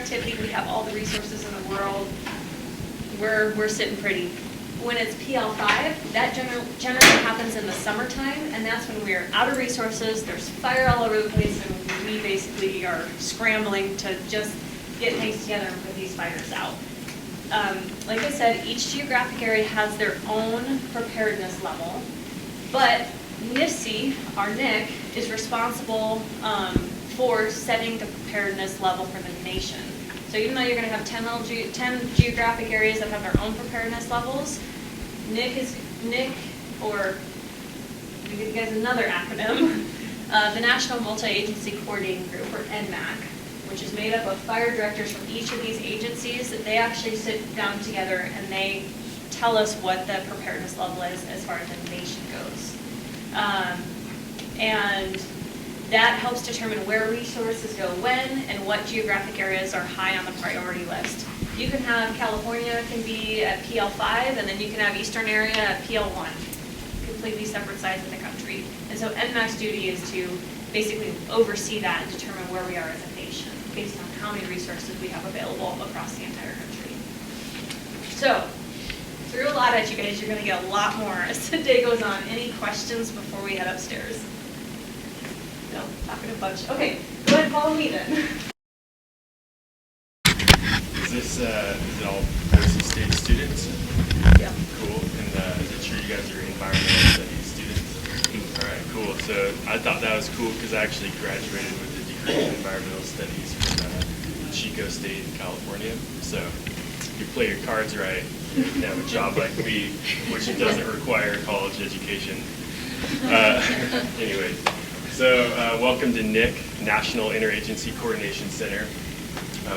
activity, we have all the resources in the world, we're sitting pretty. When it's PL5, that generally happens in the summertime, and that's when we're out of resources, there's fire all over the place, and we basically are scrambling to just get things together and put these fires out. Like I said, each geographic area has their own preparedness level, but NIFC, our NIC, is responsible for setting the preparedness level for the nation. So even though you're going to have 10 geographic areas that have their own preparedness levels, NIC, or to give you guys another acronym, the National Multi-Agency Coordinating Group, or NMAC, which is made up of fire directors from each of these agencies. They actually sit down together and they tell us what the preparedness level is as far as the nation goes. And that helps determine where resources go when and what geographic areas are high on the priority list. You can have California can be at PL5, and then you can have Eastern area at PL1, completely separate sides of the country. And so NMAC's duty is to basically oversee that and determine where we are as a nation based on how many resources we have available across the entire country. So, threw a lot at you guys. You're going to get a lot more as the day goes on. Any questions before we head upstairs? No, talking a bunch. Okay, go ahead and follow me then. Is it all Boise State students? Yeah. Cool. And is it true you guys are environmental studies students? All right, cool. So I thought that was cool because I actually graduated with a degree in environmental studies from Chico State in California. So if you play your cards right, you can have a job like me, which doesn't require a college education. Anyway, so welcome to NIC, National Interagency Coordination Center.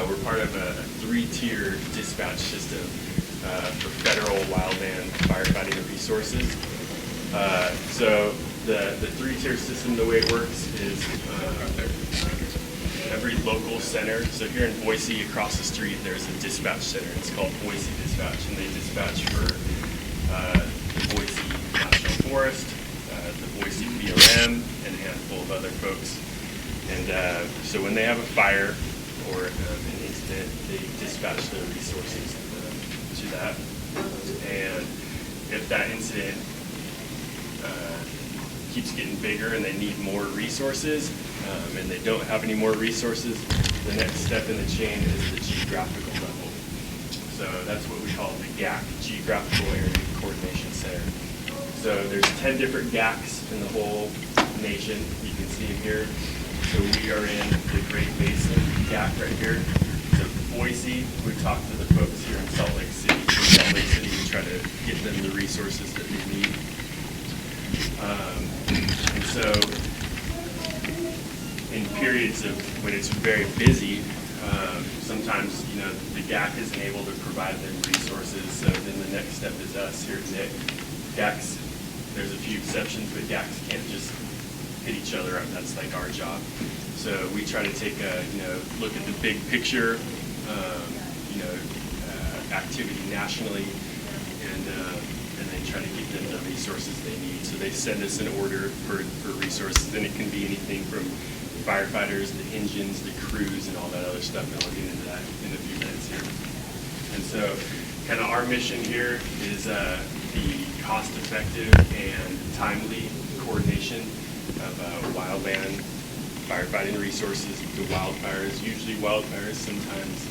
We're part of a three-tier dispatch system for federal wildland firefighting resources. So the three-tier system, the way it works is every local center. So here in Boise, across the street, there's a dispatch center. It's called Boise Dispatch, and they dispatch for the Boise National Forest, the Boise BLM, and a handful of other folks. And so when they have a fire or an incident, they dispatch the resources to that. And if that incident keeps getting bigger and they need more resources, and they don't have any more resources, the next step in the chain is the geographical level. So that's what we call the GAC, Geographical Area Coordination Center. So there's 10 different GACs in the whole nation. You can see them here. So we are in the Great Basin GAC right here. So Boise, we talk to the folks here in Salt Lake City. In Salt Lake City, we try to get them the resources that they need. And so in periods of when it's very busy, sometimes the GAC isn't able to provide them resources. So then the next step is us here at NIC. GACs, there's a few exceptions, but GACs can't just hit each other up. That's like our job. So we try to take a look at the big picture, activity nationally, and then try to get them the resources they need. So they send us an order for resources, and it can be anything from firefighters, the engines, the crews, and all that other stuff. And I'll get into that in a few minutes here. And so, kind of our mission here is the cost-effective and timely coordination of wildland firefighting resources to wildfires, usually wildfires, sometimes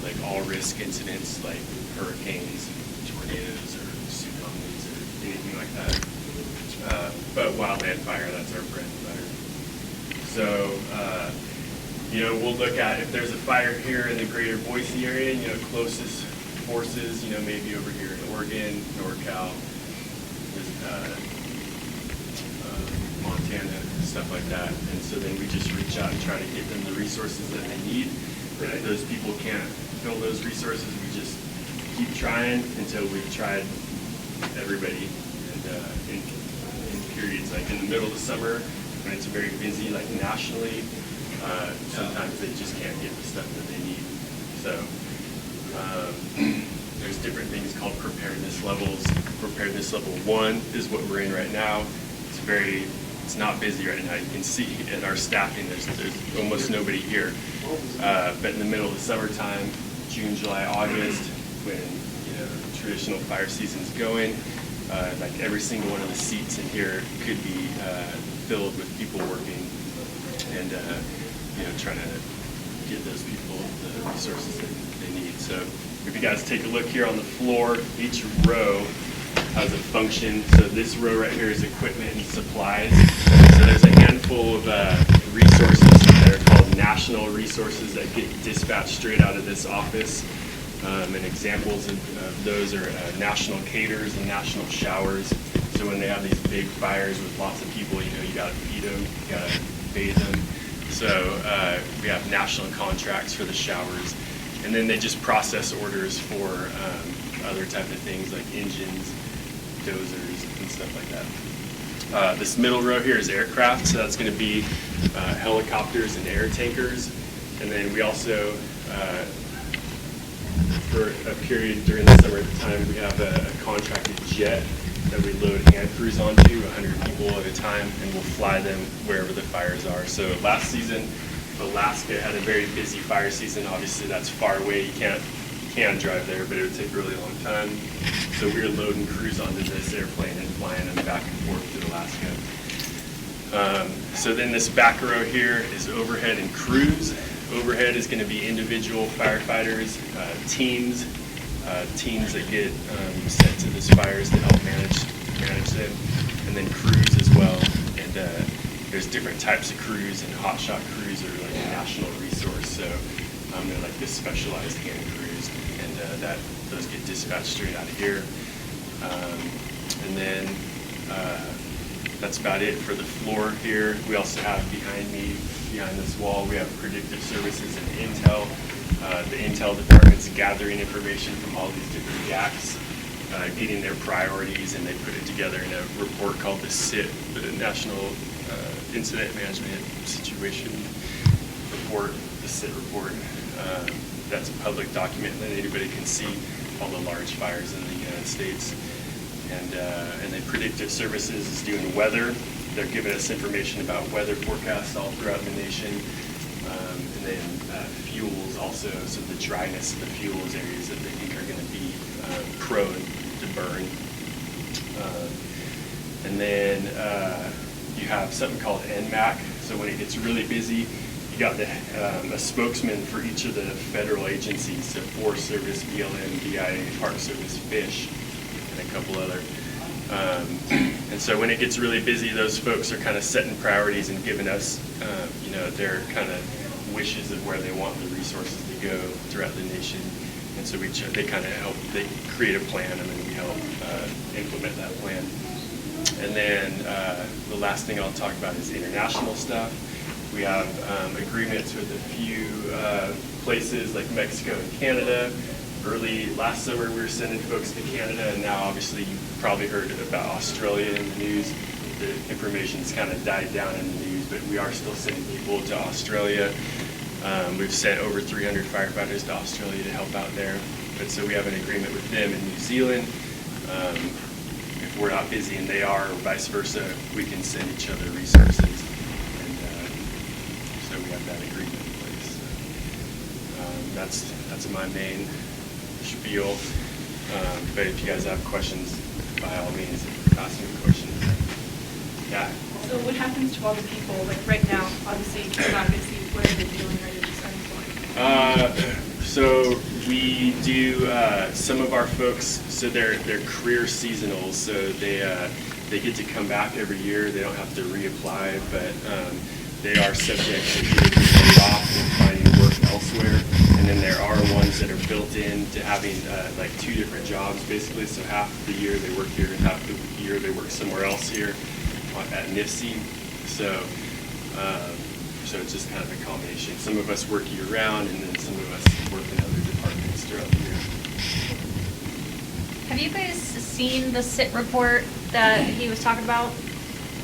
like all-risk incidents like hurricanes, tornadoes, or tsunamis, or anything like that. But wildland fire, that's our bread and butter. So, we'll look at if there's a fire here in the greater Boise area, closest forces, maybe over here in Oregon, NorCal, Montana, stuff like that. And so then we just reach out and try to get them the resources that they need. And if those people can't fill those resources, we just keep trying until we've tried everybody. And in periods like in the middle of the summer, when it's very busy, like nationally, sometimes they just can't get the stuff that they need. So there's different things called preparedness levels. Preparedness level 1 is what we're in right now. It's very it's not busy right now. You can see in our staffing, there's almost nobody here. But in the middle of the summertime, June, July, August, when traditional fire season's going, like every single one of the seats in here could be filled with people working, and trying to get those people the resources that they need. So if you guys take a look here on the floor, each row has a function. So this row right here is equipment and supplies. So there's a handful of resources that are called national resources that get dispatched straight out of this office. And examples of those are national caters and national showers. So when they have these big fires with lots of people, you got to feed them, you got to bathe them. So we have national contracts for the showers. And then they just process orders for other type of things like engines, dozers, and stuff like that. This middle row here is aircraft, so that's going to be helicopters and air tankers. And then we also, for a period during the summertime, we have a contracted jet that we load hand crews onto, 100 people at a time, and we'll fly them wherever the fires are. So last season, Alaska had a very busy fire season. Obviously, that's far away. You can drive there, but it would take a really long time. So we were loading crews onto this airplane and flying them back and forth to Alaska. So then this back row here is overhead and crews. Overhead is going to be individual firefighters, teams that get sent to these fires to help manage them, and then crews as well. And there's different types of crews, and hotshot crews are like a national resource. So they're like this specialized hand crews, and those get dispatched straight out of here. And then that's about it for the floor here. We also have behind this wall, we have predictive services and intel. The intel department's gathering information from all these different GACs, getting their priorities, and they put it together in a report called the SIT, the National Incident Management Situation Report, the SIT report. That's a public document that anybody can see all the large fires in the United States. And then predictive services is doing weather. They're giving us information about weather forecasts all throughout the nation. And then fuels also, so the dryness of the fuels, areas that they think are going to be prone to burn. And then you have something called NMAC. So when it gets really busy, you got a spokesman for each of the federal agencies, so Forest Service, BLM, BIA, Park Service, Fish, and a couple other. And so when it gets really busy, those folks are kind of setting priorities and giving us, their kind of wishes of where they want the resources to go throughout the nation. And so they kind of help, they create a plan, and then we help implement that plan. And then the last thing I'll talk about is international stuff. We have agreements with a few places like Mexico and Canada. Early last summer, we were sending folks to Canada, and now obviously you've probably heard about Australia in the news. The information's kind of died down in the news, but we are still sending people to Australia. We've sent over 300 firefighters to Australia to help out there. But so we have an agreement with them in New Zealand. If we're not busy and they are, or vice versa, we can send each other resources. And so we have that agreement in place. So, that's my main spiel. But if you guys have questions, by all means, ask me questions. Yeah. So what happens to all the people, like right now, obviously, you're not going to see where they're doing or they're just unemployed? So we do, some of our folks, so they're career seasonals, so they get to come back every year. They don't have to reapply, but they are subject to either being laid off and finding work elsewhere. And then there are ones that are built in to having like two different jobs, basically. So half the year they work here and half the year they work somewhere else here at NIFC. So it's just kind of a combination. Some of us work year-round, and then some of us work in other departments throughout the year. Have you guys seen the SIT report that he was talking about?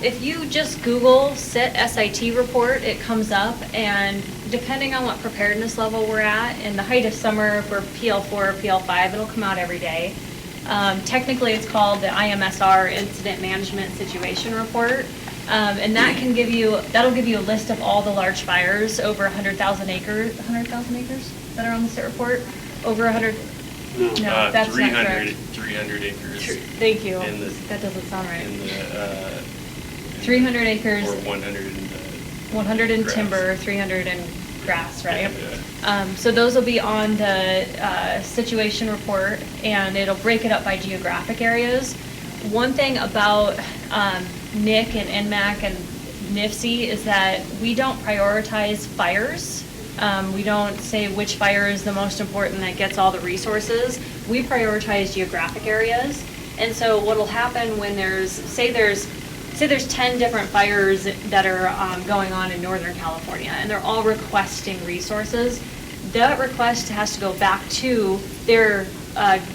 If you just Google SIT report, it comes up, and depending on what preparedness level we're at, in the height of summer, if we're PL4 or PL5, it'll come out every day. Technically, it's called the IMSR Incident Management Situation Report. And that'll give you a list of all the large fires over 100,000 acres that are on the state report, over 100. No, that's not 300, correct. 300 acres. Thank you. In the, That doesn't sound right. In the, 300 acres. Or 100 in the 100 in grass. timber, 300 in grass, right? Yeah. So those will be on the situation report, and it'll break it up by geographic areas. One thing about NIC and NMAC and NIFC is that we don't prioritize fires. We don't say which fire is the most important that gets all the resources. We prioritize geographic areas. And so what'll happen when there's 10 different fires that are going on in Northern California, and they're all requesting resources. That request has to go back to their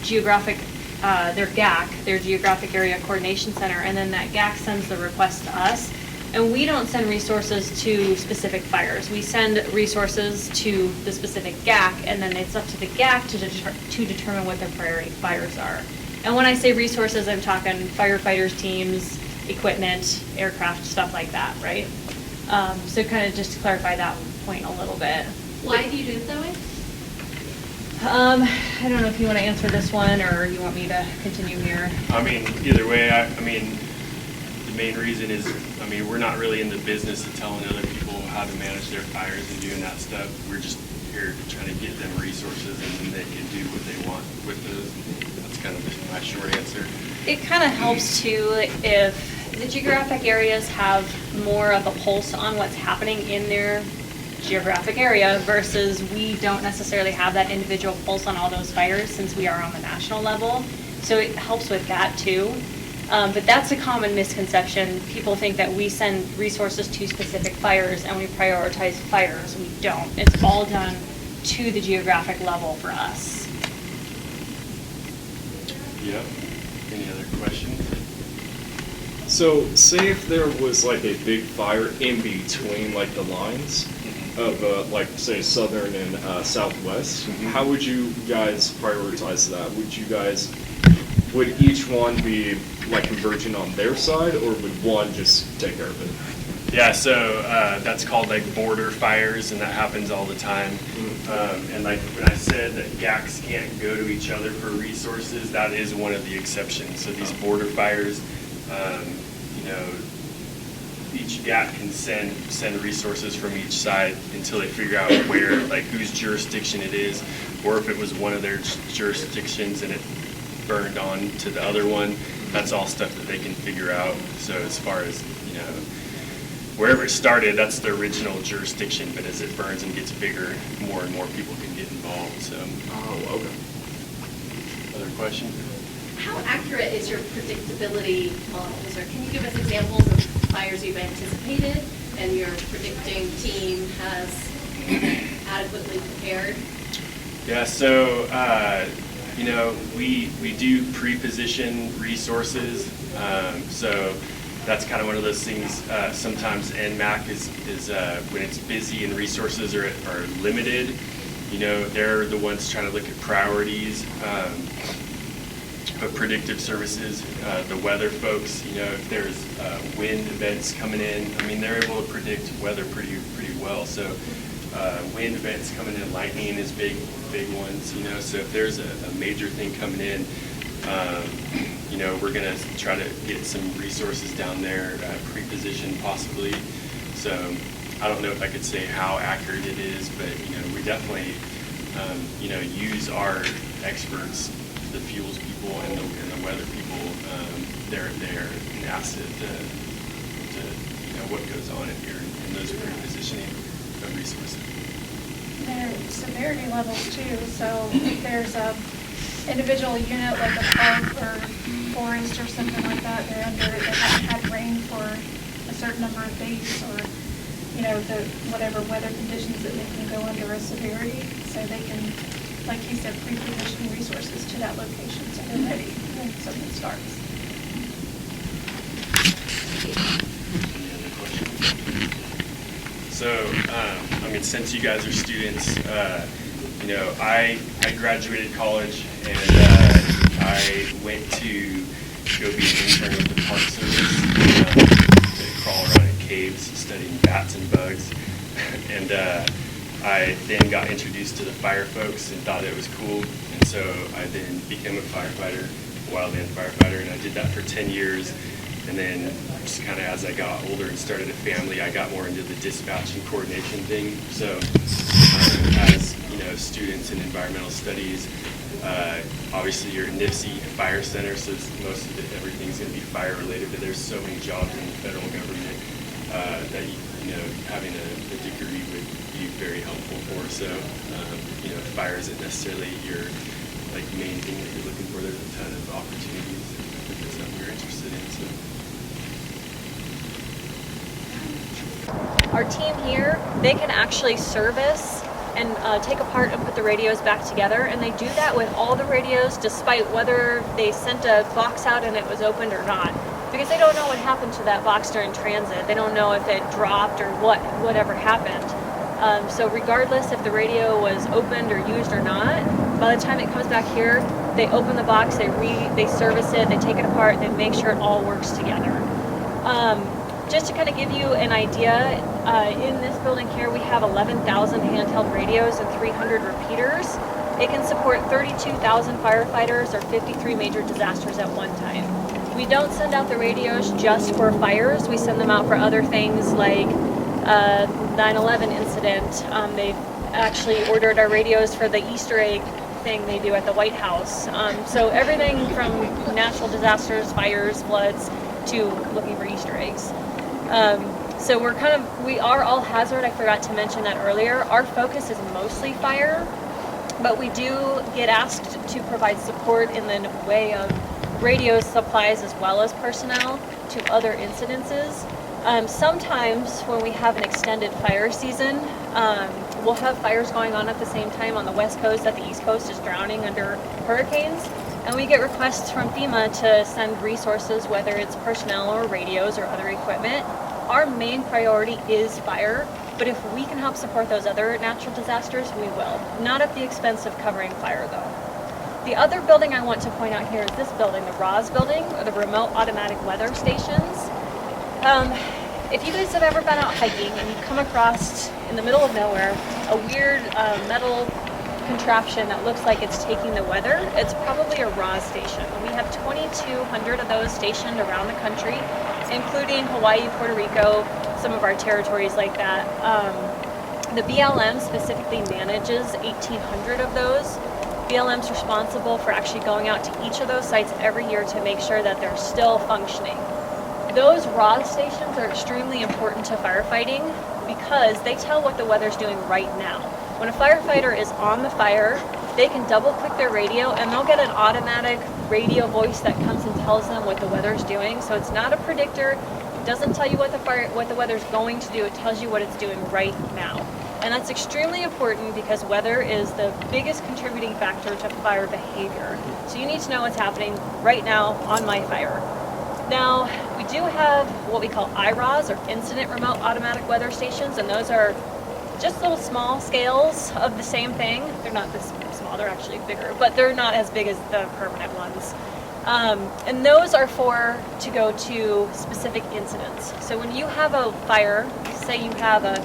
geographic, their GAC, their Geographic Area Coordination Center, and then that GAC sends the request to us. And we don't send resources to specific fires. We send resources to the specific GAC, and then it's up to the GAC to determine what their priority fires are. And when I say resources, I'm talking firefighters, teams, equipment, aircraft, stuff like that, right? So kind of just to clarify that point a little bit. Why do you do it that way? I don't know if you want to answer this one, or you want me to continue here. I mean, either way, I mean, the main reason is, I mean, we're not really in the business of telling other people how to manage their fires and doing that stuff. We're just here trying to get them resources, and then they can do what they want with those. That's kind of just my short answer. It kind of helps too if the geographic areas have more of a pulse on what's happening in their geographic area versus we don't necessarily have that individual pulse on all those fires since we are on the national level. So it helps with that too. But that's a common misconception. People think that we send resources to specific fires and we prioritize fires. We don't. It's all done to the geographic level for us. Yep. Any other questions? So, say if there was like a big fire in between like the lines of like say southern and southwest, Mhm. how would you guys prioritize that? Would each one be like converging on their side, or would one just take care of it? Yeah, so that's called like border fires, and that happens all the time. And like when I said that GACs can't go to each other for resources, that is one of the exceptions. So these border fires, you know, each GAC can send resources from each side until they figure out where, like whose jurisdiction it is, or if it was one of their jurisdictions and it burned on to the other one. That's all stuff that they can figure out. So as far as, you know, wherever it started, that's the original jurisdiction, but as it burns and gets bigger, more and more people can get involved, so. Oh, okay. Other questions? How accurate is your predictability models, or can you give us examples of fires you've anticipated and your predicting team has adequately prepared? Yeah, so, you know, we do pre-position resources, so that's kind of one of those things. Sometimes NMAC is when it's busy and resources are limited, you know, they're the ones trying to look at priorities of predictive services. The weather folks, you know, if there's wind events coming in, I mean, they're able to predict weather pretty well. So wind events coming in, lightning is big ones, you know. So if there's a major thing coming in, you know, we're gonna try to get some resources down there, pre-positioned possibly. So I don't know if I could say how accurate it is, but you know, we definitely, you know, use our experts, the fuels people and the weather people. They're there and ask to you know what goes on in here, and those are pre-positioning of resources. There are severity levels too, so if there's a individual unit like a park or forest or something like that, they're under, they haven't had rain for a certain number of days, or, you know, the whatever weather conditions that they can go under a severity, so they can, like he said, pre-position resources to that location so they're ready when something starts. Any other questions? So, I mean, since you guys are students, you know, I graduated college and I went to go be an intern with the Park Service to crawl And I then got introduced to the fire folks and thought it was cool. And so I then became a firefighter, wildland firefighter, and I did that for 10 years. And then just kind of as I got older and started a family, I got more into the dispatch and coordination thing. So as you know, students in environmental studies, obviously you're at NIFC Fire Center, so most of it, everything's going to be fire related, but there's so many jobs in the federal government that you know, having a degree would be very helpful for. So you know, fire isn't necessarily your like main thing that you're looking for. There's a ton of opportunities if it's something you're interested in. So. Our team here, they can actually service and take apart and put the radios back together, and they do that with all the radios despite whether they sent a box out and it was opened or not, because they don't know what happened to that box during transit. They don't know if it dropped or whatever happened. So regardless if the radio was opened or used or not, by the time it comes back here, they open the box, they service it, they take it apart, they make sure it all works together. Just to kind of give you an idea, in this building here we have 11,000 handheld radios and 300 repeaters. It can support 32,000 firefighters or 53 major disasters at one time. We don't send out the radios just for fires. We send them out for other things like 9/11 incident. They've actually ordered our radios for the Easter egg thing they do at the White House. So everything from natural disasters, fires, floods, to looking for Easter eggs. So we are all hazard. I forgot to mention that earlier. Our focus is mostly fire, but we do get asked to provide support in the way of radio supplies as well as personnel to other incidences. Sometimes when we have an extended fire season, we'll have fires going on at the same time on the West Coast that the East Coast is drowning under hurricanes. And we get requests from FEMA to send resources, whether it's personnel or radios or other equipment. Our main priority is fire, but if we can help support those other natural disasters, we will. Not at the expense of covering fire, though. The other building I want to point out here is this building, the RAS building, or the Remote Automatic Weather Stations. If you guys have ever been out hiking and you come across, in the middle of nowhere, a weird metal contraption that looks like it's taking the weather, it's probably a RAS station. We have 2,200 of those stationed around the country, including Hawaii, Puerto Rico, some of our territories like that. The BLM specifically manages 1,800 of those. BLM's responsible for actually going out to each of those sites every year to make sure that they're still functioning. Those RAS stations are extremely important to firefighting because they tell what the weather's doing right now. When a firefighter is on the fire, they can double click their radio and they'll get an automatic radio voice that comes and tells them what the weather's doing. So it's not a predictor. It doesn't tell you what the weather's going to do. It tells you what it's doing right now. And that's extremely important because weather is the biggest contributing factor to fire behavior. So you need to know what's happening right now on my fire. Now, we do have what we call IRAs, or Incident Remote Automatic Weather Stations, and those are just little small scales of the same thing. They're not this small, they're actually bigger, but they're not as big as the permanent ones. And those are to go to specific incidents. So when you have a fire, say you have a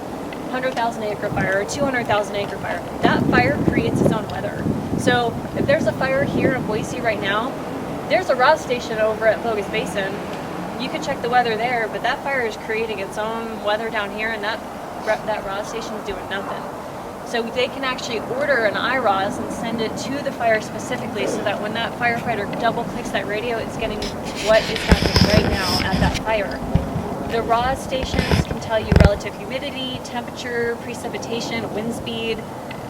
100,000 acre fire or 200,000 acre fire, that fire creates its own weather. So if there's a fire here in Boise right now, there's a RAS station over at Bogus Basin. You can check the weather there, but that fire is creating its own weather down here, and that RAS station is doing nothing. So they can actually order an IRAS and send it to the fire specifically so that when that firefighter double clicks that radio, it's getting what is happening right now at that fire. The RAS stations can tell you relative humidity, temperature, precipitation, wind speed,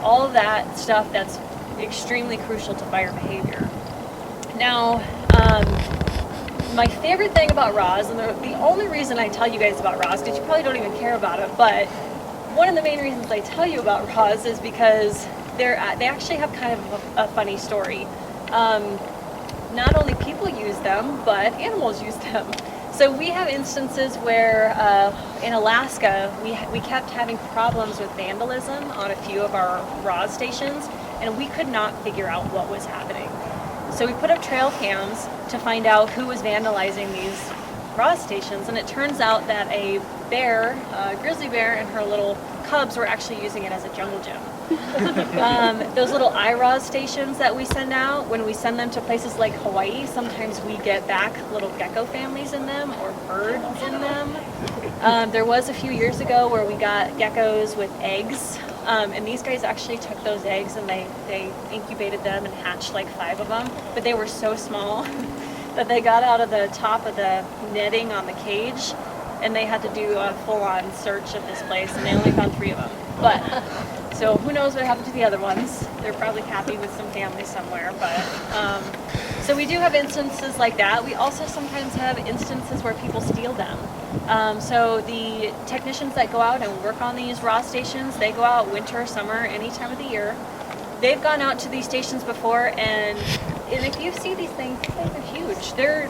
all of that stuff that's extremely crucial to fire behavior. Now, my favorite thing about RAS, and the only reason I tell you guys about RAS, because you probably don't even care about it, but one of the main reasons I tell you about RAS is because they actually have kind of a funny story. Not only people use them, but animals use them. So we have instances where in Alaska, we kept having problems with vandalism on a few of our RAS stations, and we could not figure out what was happening. So we put up trail cams to find out who was vandalizing these RAW stations, and it turns out that a bear, a grizzly bear, and her little cubs were actually using it as a jungle gym. Those little IRAW stations that we send out, when we send them to places like Hawaii, sometimes we get back little gecko families in them or birds in them. There was a few years ago where we got geckos with eggs, and these guys actually took those eggs and they incubated them and hatched like 5 of them, but they were so small that they got out of the top of the netting on the cage, and they had to do a full-on search of this place, and they only found 3 of them. But so who knows what happened to the other ones? They're probably happy with some family somewhere. But so we do have instances like that. We also sometimes have instances where people steal them. So the technicians that go out and work on these RAW stations, they go out winter, summer, any time of the year. They've gone out to these stations before, and if you see these things are huge. They're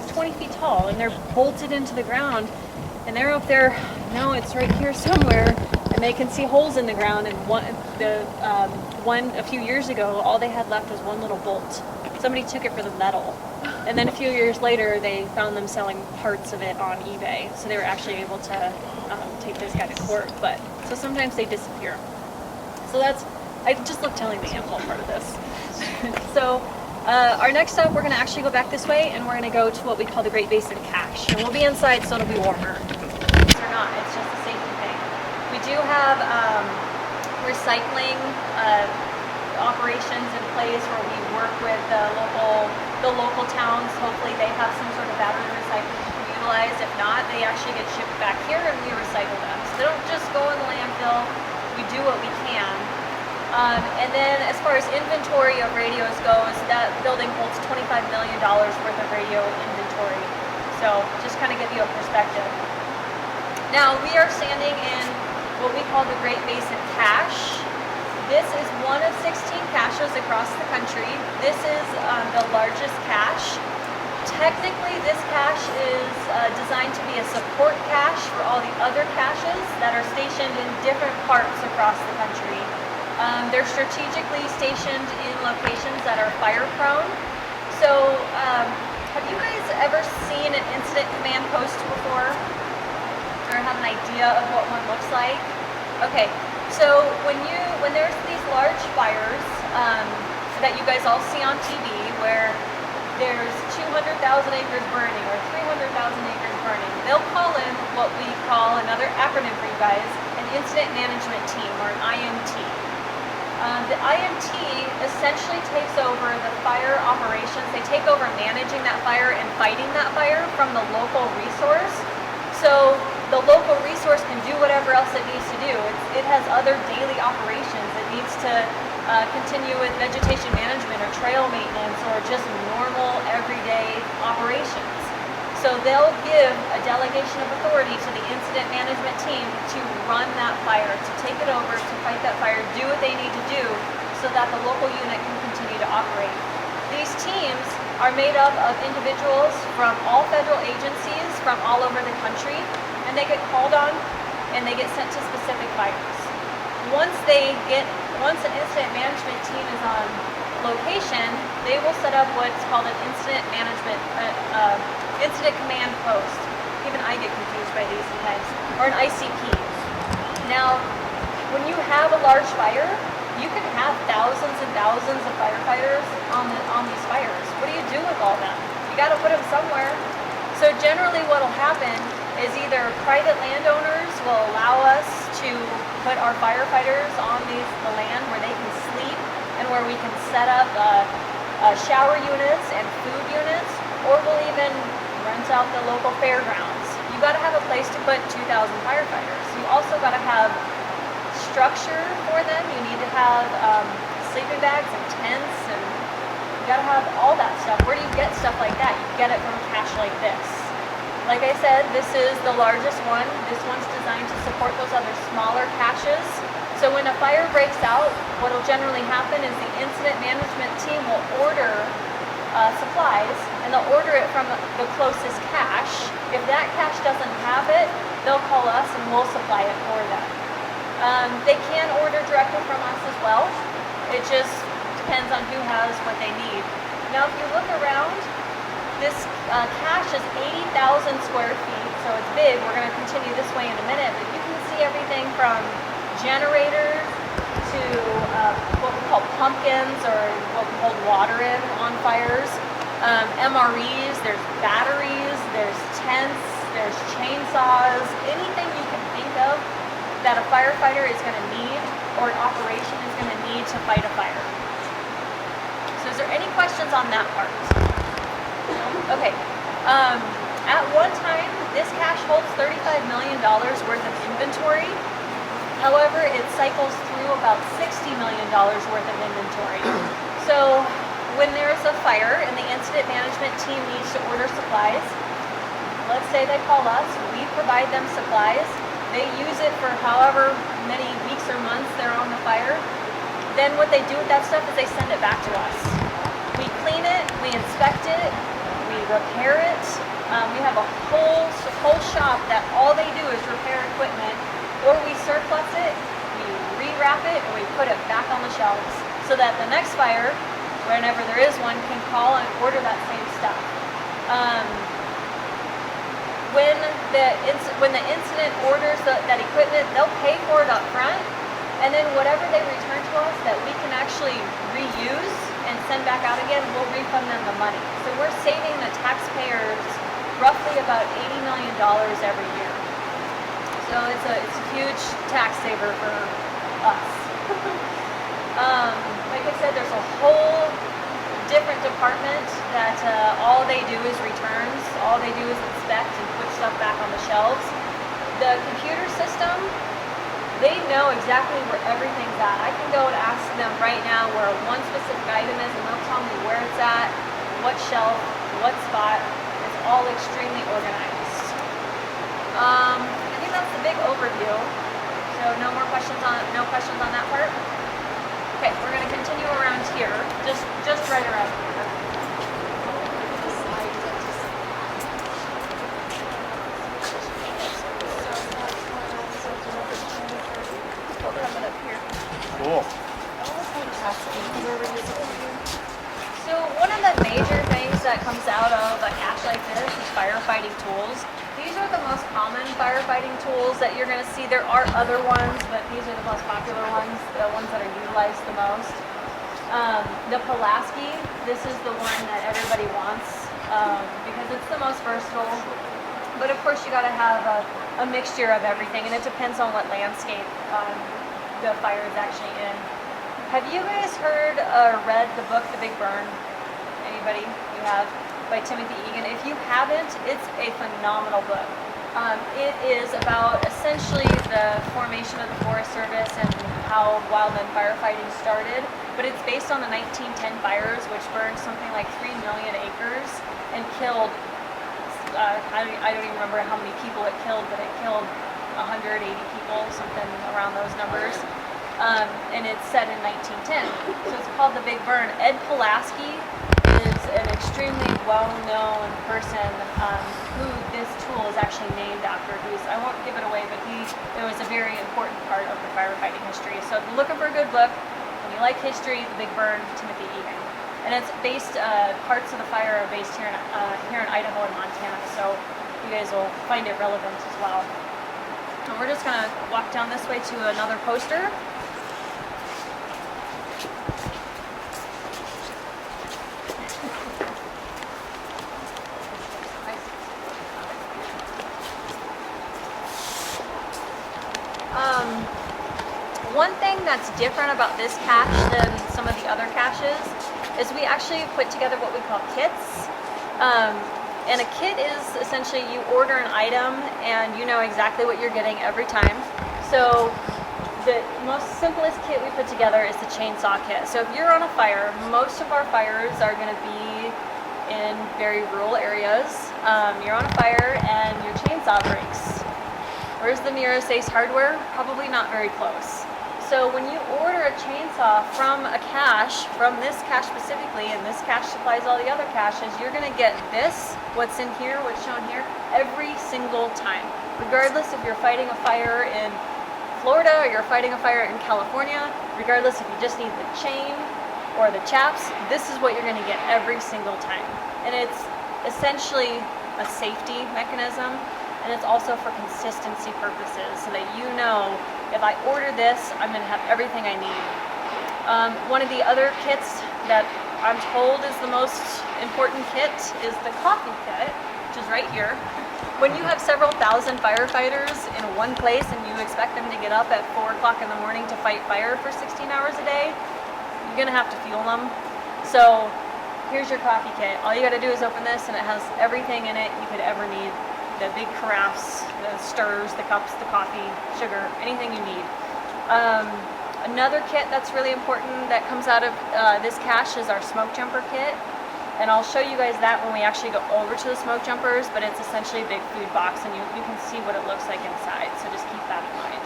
20 feet tall, and they're bolted into the ground. And they're up there, no, it's right here somewhere, and they can see holes in the ground. And one a few years ago, all they had left was one little bolt. Somebody took it for the metal. And then a few years later, they found them selling parts of it on eBay. So they were actually able to take this guy to court. But so sometimes they disappear. So I just love telling the animal part of this. So our next stop, we're going to actually go back this way, and we're going to go to what we call the Great Basin Cache. And we'll be inside, so it'll be warmer. Or not, it's just a safety thing. We do have recycling operations in place where we work with the local towns. Hopefully they have some sort of battery recycling to utilize. If not, they actually get shipped back here and we recycle them. So they don't just go in the landfill. We do what we can. And then as far as inventory of radios goes, that building holds $25 million worth of radio inventory. So just kind of give you a perspective. Now we are standing in what we call the Great Basin Cache. This is one of 16 caches across the country. This is the largest cache. Technically, this cache is designed to be a support cache for all the other caches that are stationed in different parts across the country. They're strategically stationed in locations that are fire prone. So, have you guys ever seen an incident command post before? Or have an idea of what one looks like? Okay, so when there's these large fires that you guys all see on TV, where there's 200,000 acres burning or 300,000 acres burning, they'll call in what we call, another acronym for you guys, an incident management team, or an IMT. The IMT essentially takes over the fire operations. They take over managing that fire and fighting that fire from the local resource. So the local resource can do whatever else it needs to do. It has other daily operations. It needs to continue with vegetation management or trail maintenance or just normal everyday operations. So they'll give a delegation of authority to the incident management team to run that fire, to take it over, to fight that fire, do what they need to do so that the local unit can continue to operate. These teams are made up of individuals from all federal agencies from all over the country, and they get called on and they get sent to specific fires. Once an incident management team is on location, they will set up what's called an incident command post. Even I get confused by these sometimes. Or an ICP. Now, when you have a large fire, you can have thousands and thousands of firefighters on these fires. What do you do with all them? You got to put them somewhere. So generally what will happen is either private landowners will allow us to put our firefighters on the land where they can sleep and where we can set up shower units and food units, or we'll even rent out the local fairgrounds. You got to have a place to put 2,000 firefighters. You also got to have structure for them. You need to have sleeping bags and tents, and you got to have all that stuff. Where do you get stuff like that? You get it from a cache like this. Like I said, this is the largest one. This one's designed to support those other smaller caches. So when a fire breaks out, what will generally happen is the incident management team will order supplies, and they'll order it from the closest cache. If that cache doesn't have it, they'll call us and we'll supply it for them. They can order directly from us as well. It just depends on who has what they need. Now if you look around, This cache is 80,000 square feet, so it's big. We're going to continue this way in a minute, but you can see everything from generators to what we call pumpkins, or what we hold water in on fires, MREs, there's batteries, there's tents, there's chainsaws, anything you can think of that a firefighter is going to need or an operation is going to need to fight a fire. So is there any questions on that part? Okay. At one time, this cache holds $35 million worth of inventory. However, it cycles through about $60 million worth of inventory. So when there's a fire and the incident management team needs to order supplies, let's say they call us, we provide them supplies, they use it for however many weeks or months they're on the fire, then what they do with that stuff is they send it back to us. We clean it, we inspect it, we repair it. We have a whole shop that all they do is repair equipment, or we surplus it, we rewrap it, and we put it back on the shelves so that the next fire, whenever there is one, can call and order that same stuff. When the incident orders that equipment, they'll pay for it up front, and then whatever they return to us that we can actually reuse and send back out again, we'll refund them the money. So we're saving the taxpayers roughly about $80 million every year. So it's a huge tax saver for us. Like I said, there's a whole different department that all they do is returns. All they do is inspect and put stuff back on the shelves. The computer system, they know exactly where everything's at. I can go and ask them right now where one specific item is, and they'll tell me where it's at, what shelf, what spot. It's all extremely organized. I think that's the big overview. So no questions on that part? Okay, we're going to continue around here, just right around here. Coming up here. Cool. So one of the major things that comes out of a cache like this is firefighting tools. These are the most common firefighting tools that you're going to see. There are other ones, but these are the most popular ones, the ones that are utilized the most. The Pulaski, this is the one that everybody wants because it's the most versatile. But of course you got to have a mixture of everything, and it depends on what landscape the fire is actually in. Have you guys heard or read the book The Big Burn? Anybody? You have? By Timothy Egan. If you haven't, it's a phenomenal book. It is about essentially the formation of the Forest Service and how wildland firefighting started, but it's based on the 1910 fires, which burned something like 3 million acres and killed, I don't even remember how many people it killed, but it killed 180 people, something around those numbers. And it's set in 1910. So it's called The Big Burn. Ed Pulaski is an extremely well-known person who this tool is actually named after. I won't give it away, but it was a very important part of the firefighting history. So if you're looking for a good book, and you like history, The Big Burn, Timothy Egan. And it's based, parts of the fire are based here in Idaho and Montana, so you guys will find it relevant as well. And we're just gonna walk down this way to another poster. One thing that's different about this cache than some of the other caches is we actually put together what we call kits. And a kit is essentially you order an item and you know exactly what you're getting every time. So the most simplest kit we put together is the chainsaw kit. So if you're on a fire, most of our fires are going to be in very rural areas. You're on a fire and your chainsaw breaks. Where's the nearest Ace Hardware? Probably not very close. So when you order a chainsaw from a cache, from this cache specifically, and this cache supplies all the other caches, you're going to get this, what's in here, what's shown here, every single time. Regardless if you're fighting a fire in Florida or you're fighting a fire in California, regardless if you just need the chain or the chaps, this is what you're going to get every single time. And it's essentially a safety mechanism, and it's also for consistency purposes, so that you know, if I order this, I'm gonna have everything I need. One of the other kits that I'm told is the most important kit is the coffee kit, which is right here. When you have several thousand firefighters in one place and you expect them to get up at 4 o'clock in the morning to fight fire for 16 hours a day, you're gonna have to fuel them. So here's your coffee kit. All you gotta do is open this and it has everything in it you could ever need. The big carafes, the stirs, the cups, the coffee, sugar, anything you need. Another kit that's really important that comes out of this cache is our Smokejumper kit. And I'll show you guys that when we actually go over to the Smokejumpers, but it's essentially a big food box and you can see what it looks like inside, so just keep that in mind.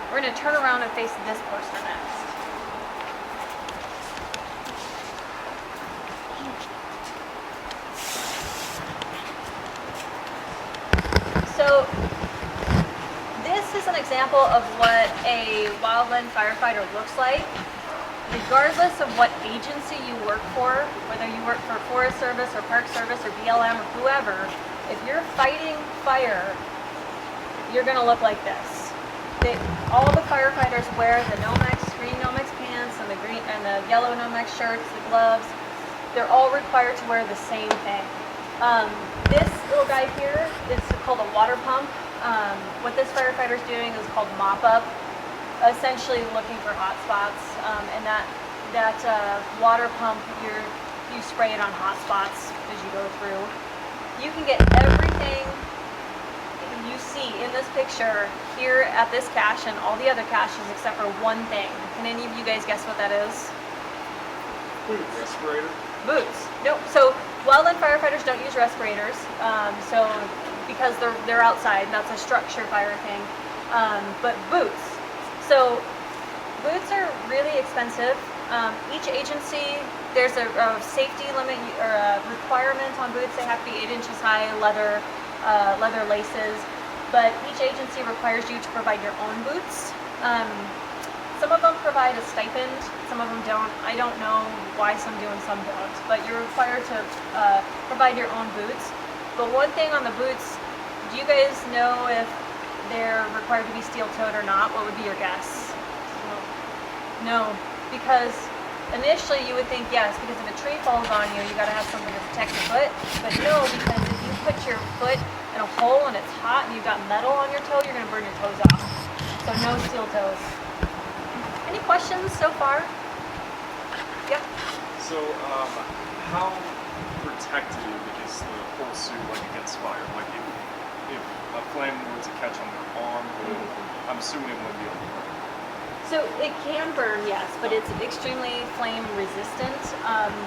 We're gonna turn around and face this poster next. So this is an example of what a wildland firefighter looks like. Regardless of what agency you work for, whether you work for Forest Service or Park Service or BLM or whoever, if you're fighting fire, you're gonna look like this. All the firefighters wear the Nomex, green Nomex pants and the yellow Nomex shirts, the gloves. They're all required to wear the same thing. This little guy here is called a water pump. What this firefighter is doing is called mop up. Essentially looking for hot spots, and that water pump, you spray it on hot spots as you go through. You can get everything you see in this picture here at this cache and all the other caches except for one thing. Can any of you guys guess what that is? Boots. Respirator? Boots. Nope. So wildland firefighters don't use respirators, so because they're outside, and that's a structure fire thing. But boots. So boots are really expensive. Each agency, there's a safety limit or a requirement on boots. They have to be 8 inches high, leather laces. But each agency requires you to provide your own boots. Some of them provide a stipend, some of them don't. I don't know why some do and some don't. But you're required to provide your own boots. But one thing on the boots, do you guys know if they're required to be steel-toed or not? What would be your guess? No, because initially you would think yes, because if a tree falls on you, you got to have something to protect your foot. But no, because if you put your foot in a hole and it's hot and you've got metal on your toe, you're going to burn your toes off. So no steel toes. Any questions so far? Yep. So, how protected is the whole suit against fire? Like if a flame were to catch on their arm, I'm assuming it wouldn't be able to burn. So it can burn, yes, but it's extremely flame resistant.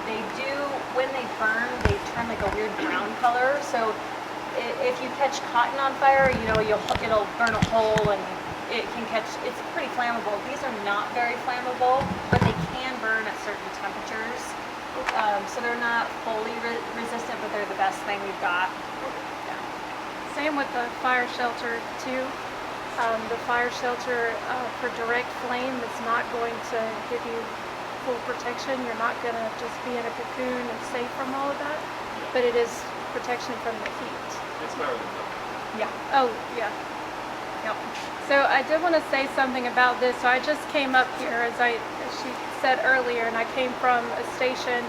They do, when they burn, they turn like a weird brown color. So if you catch cotton on fire, it'll burn a hole and it can catch, it's pretty flammable. These are not very flammable, but they can burn at certain temperatures. So they're not fully resistant, but they're the best thing we've got. Yeah. Same with the fire shelter too. The fire shelter for direct flame is not going to give you full protection. You're not going to just be in a cocoon and safe from all of that, but it is protection from the heat. It's better than that. Yeah. Oh, yeah. Yep. So I did want to say something about this. So I just came up here, as she said earlier, and I came from a station.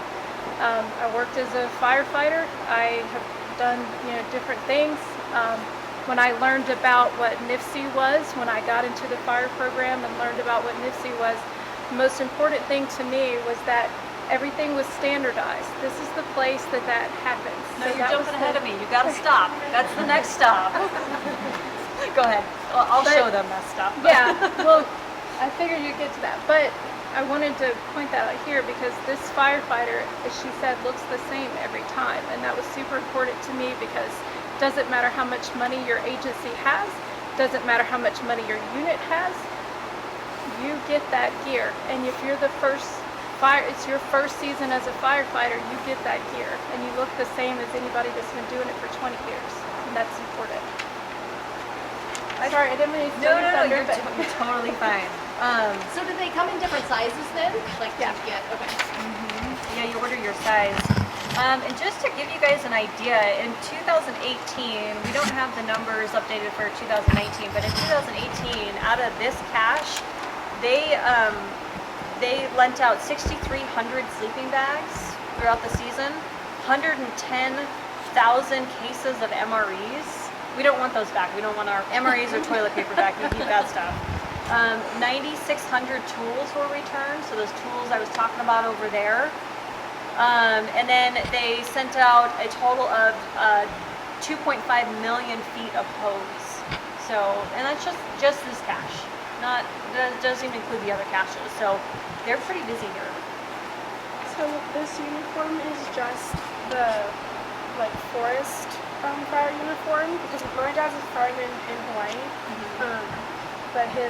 I worked as a firefighter. I have done different things. When I learned about what NIFC was, when I got into the fire program and learned about what NIFC was, the most important thing to me was that everything was standardized. This is the place that happens. No, So you're that was jumping ahead of me. You got to stop. That's the next stop. Go ahead. I'll show them that stuff. Yeah, well, I figured you'd get to that. But I wanted to point that out here because this firefighter, as she said, looks the same every time. And that was super important to me because it doesn't matter how much money your agency has, doesn't matter how much money your unit has, you get that gear. And if you're the first it's your first season as a firefighter, you get that gear. And you look the same as anybody that's been doing it for 20 years. And that's important. Sorry, I didn't mean to steal your thunder, you're totally fine. So do they come in different sizes then? Like, Yeah. okay. Yeah, you order your size. And just to give you guys an idea, in 2018, we don't have the numbers updated for 2019, but in 2018, out of this cash, they lent out 6,300 sleeping bags throughout the season, 110,000 cases of MREs. We don't want those back. We don't want our MREs or toilet paper back. We keep that stuff. 9,600 tools were returned, so those tools I was talking about over there. And then they sent out a total of 2.5 million feet of hose. So, and that's just this cache. That doesn't even include the other caches. So they're pretty busy here. So this uniform is just the forest fire uniform, because my dad's a fireman in Hawaii, but he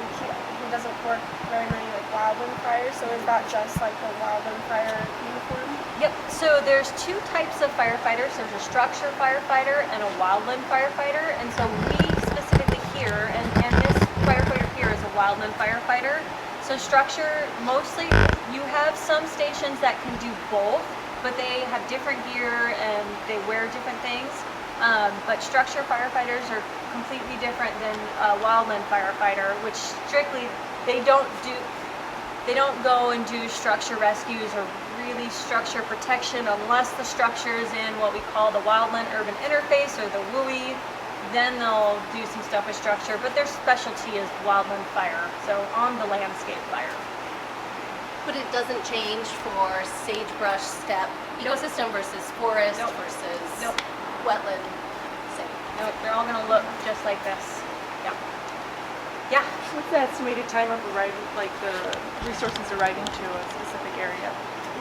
doesn't work very many wildland fires. So is that just the wildland fire uniform? Yep, so there's two types of firefighters. There's a structure firefighter and a wildland firefighter. And so we specifically here, and this firefighter here is a wildland firefighter. So structure, mostly you have some stations that can do both, but they have different gear and they wear different things. But structure firefighters are completely different than a wildland firefighter, which strictly they don't go and do structure rescues or really structure protection unless the structure is in what we call the wildland urban interface or the WUI. Then they'll do some stuff with structure, but their specialty is wildland fire, so on the landscape fire. But it doesn't change for sagebrush steppe ecosystem versus forest versus wetland. Nope, they're all gonna look just like this. Yeah. Yeah. What's the estimated time of arriving, the resources arriving to a specific area?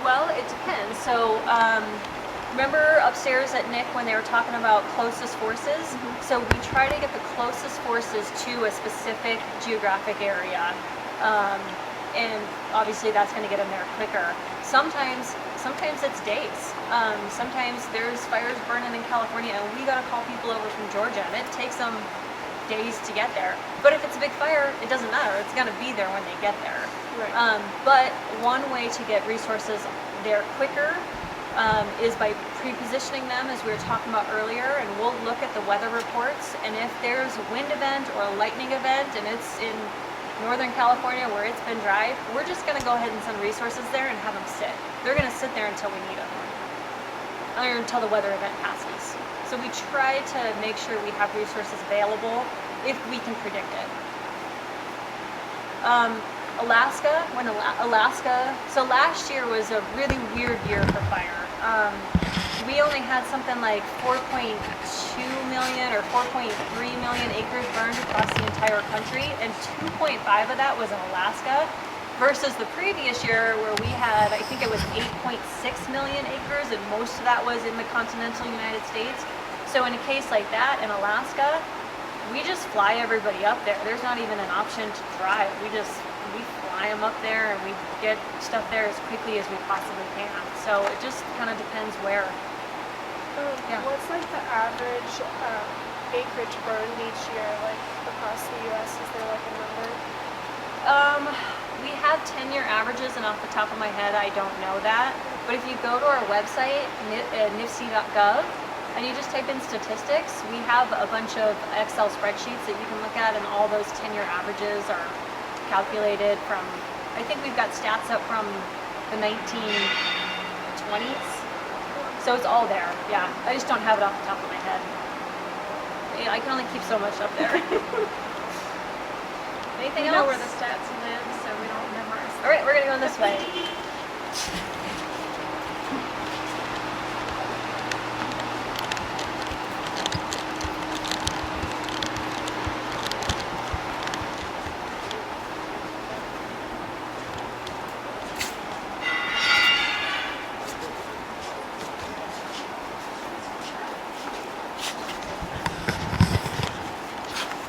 Well, it depends. So, remember upstairs at Nick when they were talking about closest forces? So we try to get the closest forces to a specific geographic area. And obviously that's going to get them there quicker. Sometimes it's days. Sometimes there's fires burning in California and we got to call people over from Georgia and it takes them days to get there. But if it's a big fire, it doesn't matter. It's going to be there when they get there. Right. But one way to get resources there quicker is by pre-positioning them, as we were talking about earlier, and we'll look at the weather reports, and if there's a wind event or a lightning event and it's in Northern California where it's been dry, we're just going to go ahead and send resources there and have them sit. They're going to sit there until we need them, or until the weather event passes. So we try to make sure we have resources available if we can predict it. Alaska, so last year was a really weird year for fire. We only had something like 4.2 million or 4.3 million acres burned across the entire country, and 2.5 of that was in Alaska, versus the previous year where we had, I think it was 8.6 million acres, and most of that was in the continental United States. So in a case like that in Alaska, we just fly everybody up there. There's not even an option to drive. We fly them up there and we get stuff there as quickly as we possibly can. So it just kind of depends where. Yeah. What's the average acreage burned each year, across the U.S.? Is there a number? We have 10-year averages, and off the top of my head, I don't know that. But if you go to our website, nifc.gov, and you just type in statistics, we have a bunch of Excel spreadsheets that you can look at, and all those 10-year averages are calculated from, I think we've got stats up from the 1920s. So it's all there, yeah. I just don't have it off the top of my head. I can only keep so much up there. Anything We else? know where the stats live, so we don't memorize them. All right, we're gonna go this way.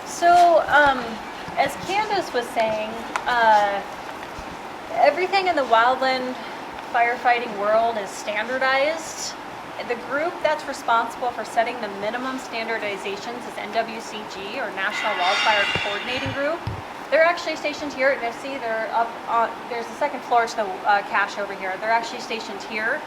So, as Candace was saying, everything in the wildland firefighting world is standardized. The group that's responsible for setting the minimum standardizations is NWCG, or National Wildfire Coordinating Group. They're actually stationed here at NIFC. They're up on, there's the second floor to the cache over here. They're actually stationed here.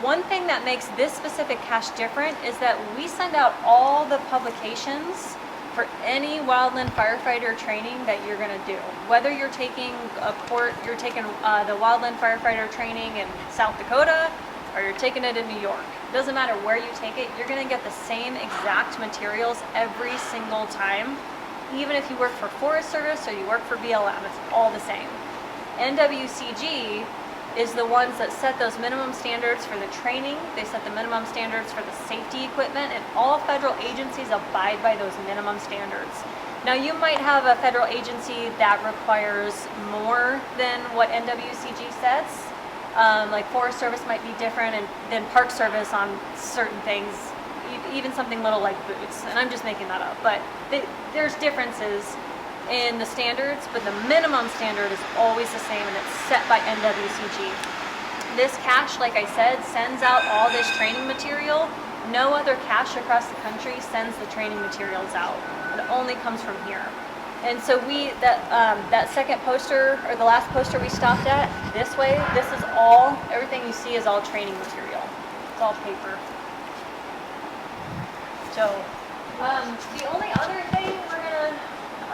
One thing that makes this specific cache different is that we send out all the publications for any wildland firefighter training that you're going to do. Whether you're taking the wildland firefighter training in South Dakota or you're taking it in New York. It doesn't matter where you take it, you're going to get the same exact materials every single time. Even if you work for Forest Service or you work for BLM, it's all the same. NWCG is the ones that set those minimum standards for the training. They set the minimum standards for the safety equipment, and all federal agencies abide by those minimum standards. Now, you might have a federal agency that requires more than what NWCG sets. Like Forest Service might be different than Park Service on certain things, even something little like boots, and I'm just making that up. But there's differences in the standards, but the minimum standard is always the same, and it's set by NWCG. This cache, like I said, sends out all this training material. No other cache across the country sends the training materials out. It only comes from here. And so that second poster, or the last poster we stopped at, this way, this is all, everything you see is all training material. It's all paper. So, the only other thing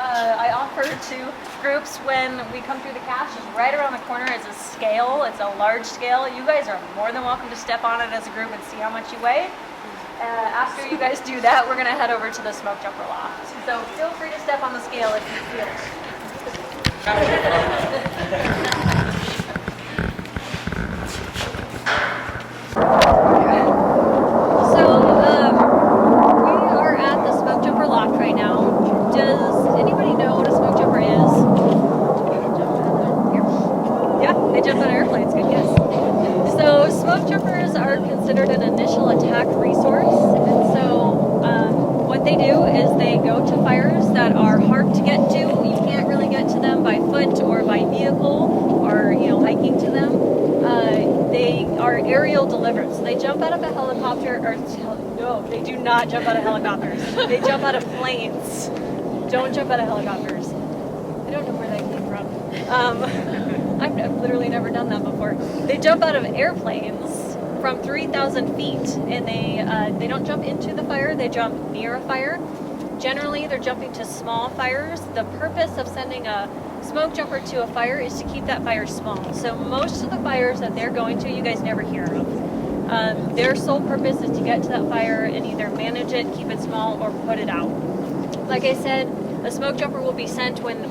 I offer to groups when we come through the cache is right around the corner is a scale. It's a large scale. You guys are more than welcome to step on it as a group and see how much you weigh. After you guys do that, we're going to head over to the Smokejumper Loft. So feel free to step on the scale if you feel we are at the Smokejumper Loft right now. Does anybody know what a smokejumper is? Yeah, they jump out of airplanes. Good guess. So smokejumpers are considered an initial attack resource, and so what they do is they go to fires that are hard to get to. You can't really get to them by foot or by vehicle or hiking to them. They are aerial delivered, so they jump out of a helicopter. No, they do not jump out of helicopters. They jump out of planes. Don't jump out of helicopters. I don't know where that came from. I've literally never done that before. They jump out of airplanes from 3,000 feet, and they don't jump into the fire, they jump near a fire. Generally, they're jumping to small fires. The purpose of sending a smoke jumper to a fire is to keep that fire small. So most of the fires that they're going to, you guys never hear of. Their sole purpose is to get to that fire and either manage it, keep it small, or put it out. Like I said, a smoke jumper will be sent when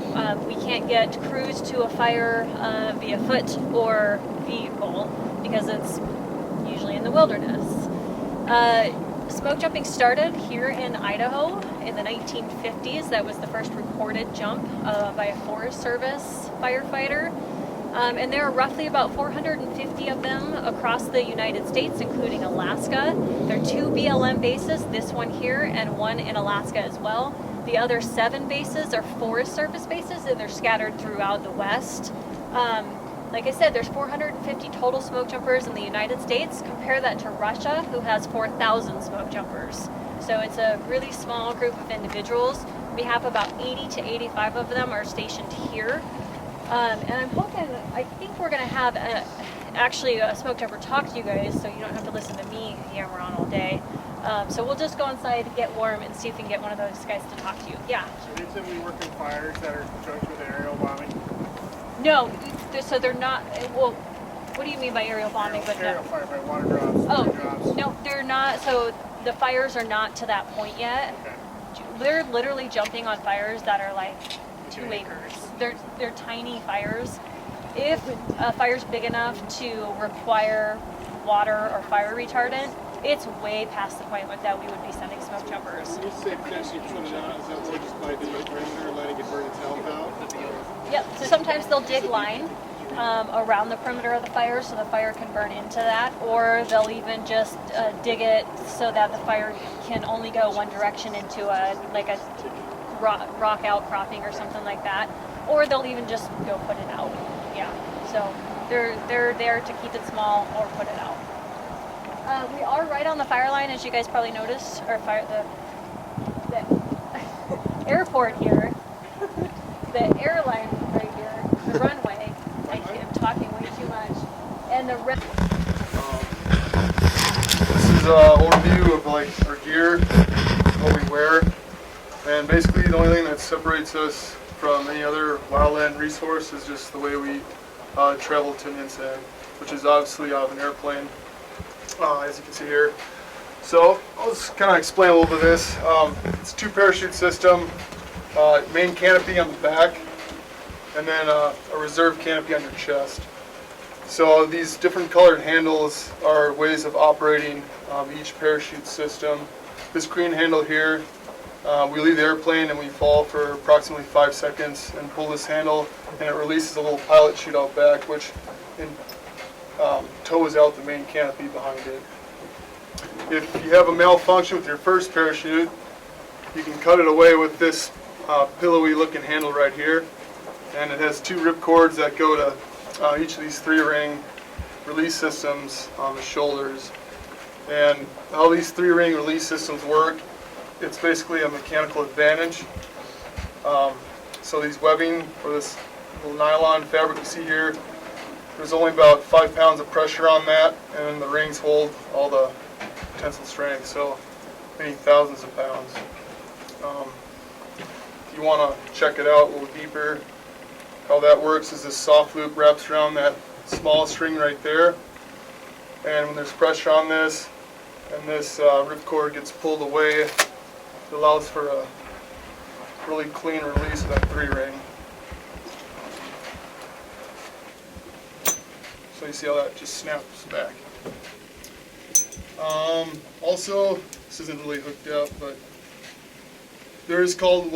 we can't get crews to a fire via foot or vehicle because it's usually in the wilderness. Smoke jumping started here in Idaho in the 1950s. That was the first recorded jump by a Forest Service firefighter. And there are roughly about 450 of them across the United States, including Alaska. There are 2 BLM bases, this one here and one in Alaska as well. The other 7 bases are Forest Service bases, and they're scattered throughout the West. Like I said, there's 450 total smoke jumpers in the United States. Compare that to Russia, who has 4,000 smoke jumpers. So it's a really small group of individuals. We have about 80 to 85 of them are stationed here. And I'm hoping, I think we're going to have actually a smoke jumper talk to you guys, so you don't have to listen to me yammer on all day. So we'll just go inside, get warm, and see if we can get one of those guys to talk to you. Yeah? So they typically work in fires that are joined with aerial bombing? No, so they're not, well, what do you mean by aerial bombing? Aerial fire by water drops, drops. No, they're not, so the fires are not to that point yet. Okay. They're literally jumping on fires that are like 2 acres. They're tiny fires. If a fire's big enough to require water or fire retardant, it's way past the point that we would be sending smoke jumpers. When you say potentially put it out, is that more just by the perimeter, letting it burn itself out? Yep, so sometimes they'll dig line around the perimeter of the fire so the fire can burn into that, or they'll even just dig it so that the fire can only go one direction into a rock outcropping or something like that, or they'll even just go put it out. Yeah, so they're there to keep it small or put it out. We are right on the fire line, as you guys probably noticed, or the airport here, the airline right here, the runway. I'm talking way too much, and the is an overview of like our gear, what we wear, and basically the only thing that separates us from any other wildland resource is just the way we travel to an incident, which is obviously out of an airplane, as you can see here. So I'll just kind of explain a little bit of this. It's a 2 parachute system, main canopy on the back, and then a reserve canopy on your chest. So these different colored handles are ways of operating each parachute system. This green handle here, we leave the airplane and we fall for approximately 5 seconds and pull this handle, and it releases a little pilot chute out back, which tows out the main canopy behind it. If you have a malfunction with your first parachute, you can cut it away with this pillowy looking handle right here, and it has 2 rip cords that go to each of these 3-ring release systems on the shoulders. And how these 3-ring release systems work, it's basically a mechanical advantage. So these webbing, or this little nylon fabric you see here, there's only about 5 pounds of pressure on that, and the rings hold all the tensile strength, so many thousands of pounds. If you want to check it out a little deeper, how that works is this soft loop wraps around that small string right there, and when there's pressure on this and this ripcord gets pulled away, it allows for a really clean release of that 3-ring. So you see how that just snaps back. Also, this isn't really hooked up, but there is called